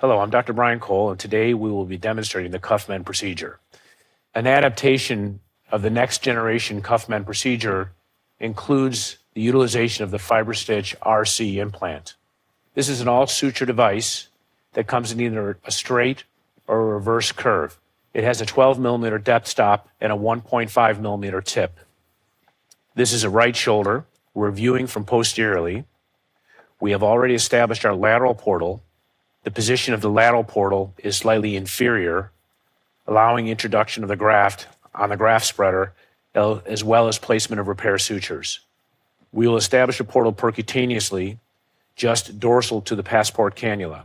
Hello, I'm Dr. Brian Cole, and today we will be demonstrating the CuffMend procedure. An adaptation of the next generation CuffMend procedure includes the utilization of the FiberStitch RC implant. This is an all-suture device that comes in either a straight or a reverse curve. It has a 12 millimeter depth stop and a 1.5 millimeter tip. This is a right shoulder. We're viewing from posteriorly. We have already established our lateral portal. The position of the lateral portal is slightly inferior, allowing introduction of the graft on the graft spreader, as well as placement of repair sutures. We will establish a portal percutaneously, just dorsal to the passport cannula.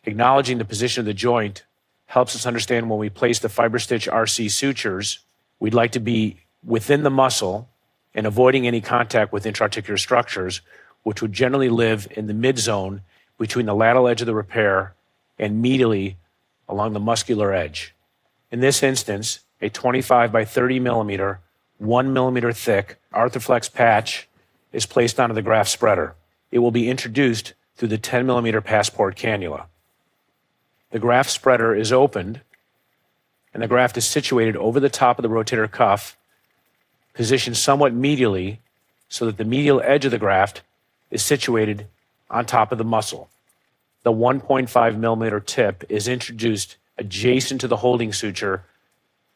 Acknowledging the position of the joint helps us understand when we place the FiberStitch RC sutures, we'd like to be within the muscle and avoiding any contact with intra-articular structures, which would generally live in the mid-zone between the lateral edge of the repair and medially along the muscular edge. In this instance, a 25 by 30 millimeter, 1 millimeter thick ArthroFlex patch is placed onto the graft spreader. It will be introduced through the 10 millimeter passport cannula. The graft spreader is opened and the graft is situated over the top of the rotator cuff, positioned somewhat medially so that the medial edge of the graft is situated on top of the muscle. The 1.5 millimeter tip is introduced adjacent to the holding suture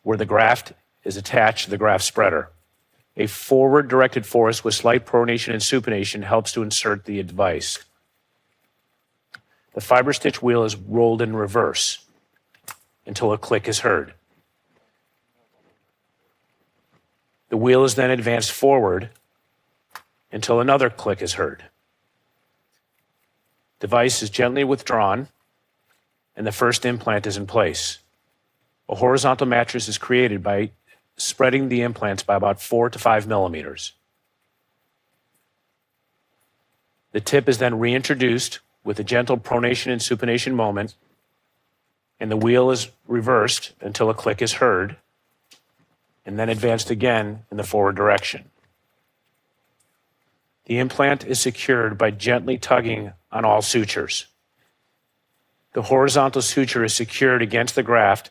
where the graft is attached to the graft spreader. A forward directed force with slight pronation and supination helps to insert the device. The FiberStitch wheel is rolled in reverse until a click is heard. The wheel is then advanced forward until another click is heard. Device is gently withdrawn and the first implant is in place. A horizontal mattress is created by spreading the implants by about 4 to 5 millimeters. The tip is then reintroduced with a gentle pronation and supination moment, and the wheel is reversed until a click is heard, and then advanced again in the forward direction. The implant is secured by gently tugging on all sutures. The horizontal suture is secured against the graft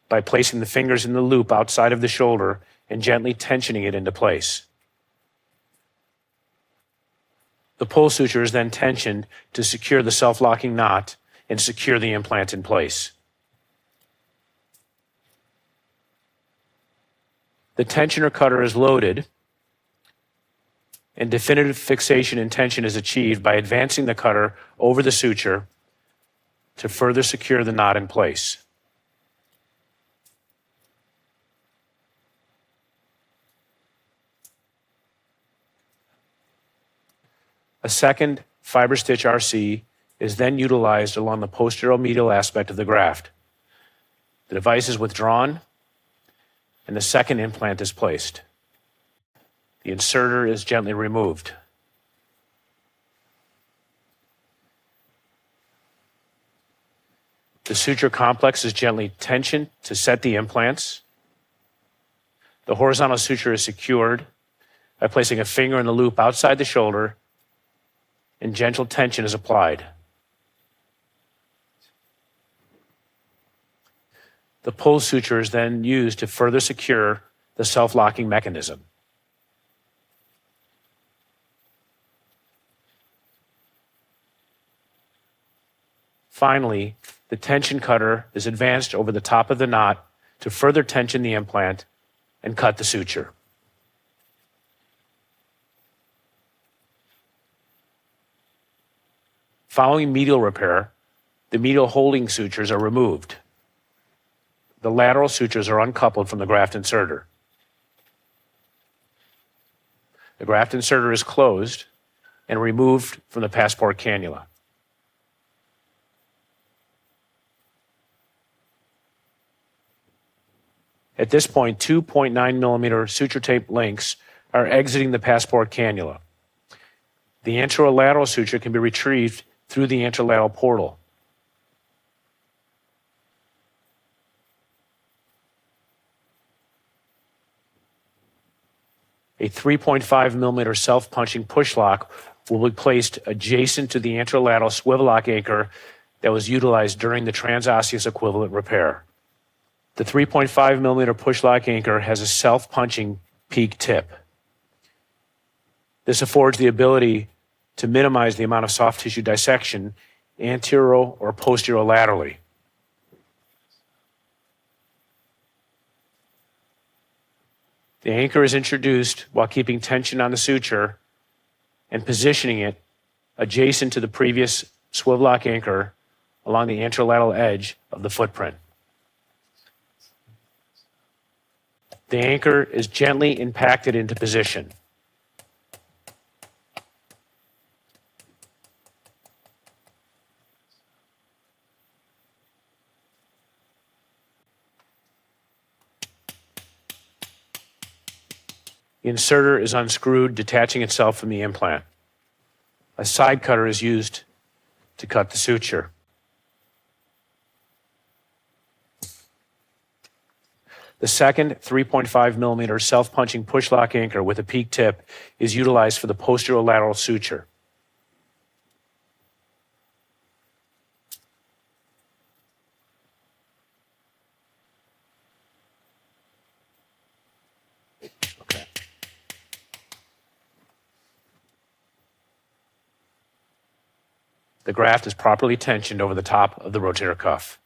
by placing the fingers in the loop outside of the shoulder and gently tensioning it into place. The pull suture is then tensioned to secure the self-locking knot and secure the implant in place. The tensioner cutter is loaded and definitive fixation and tension is achieved by advancing the cutter over the suture to further secure the knot in place. A second FiberStitch RC is then utilized along the posterior medial aspect of the graft. The device is withdrawn and the second implant is placed. The inserter is gently removed. The suture complex is gently tensioned to set the implants. The horizontal suture is secured by placing a finger in the loop outside the shoulder and gentle tension is applied. The pull suture is then used to further secure the self-locking mechanism. Finally, the tension cutter is advanced over the top of the knot to further tension the implant and cut the suture. Following medial repair, the medial holding sutures are removed. The lateral sutures are uncoupled from the graft inserter. The graft inserter is closed and removed from the passport cannula. At this point, 2.9 millimeter suture tape links are exiting the passport cannula. The anterolateral suture can be retrieved through the anterolateral portal. A 3.5 millimeter self-punching push lock will be placed adjacent to the anterolateral swivel lock anchor that was utilized during the transosseous equivalent repair. The 3.5 millimeter PushLock anchor has a self-punching peak tip. This affords the ability to minimize the amount of soft tissue dissection antero or posterolaterally. The anchor is introduced while keeping tension on the suture and positioning it adjacent to the previous swivel lock anchor along the anterolateral edge of the footprint. The anchor is gently impacted into position. The inserter is unscrewed, detaching itself from the implant. A side cutter is used to cut the suture. The second 3.5 millimeter self-punching PushLock anchor with a peak tip is utilized for the posterolateral suture. Okay. The graft is properly tensioned over the top of the rotator cuff.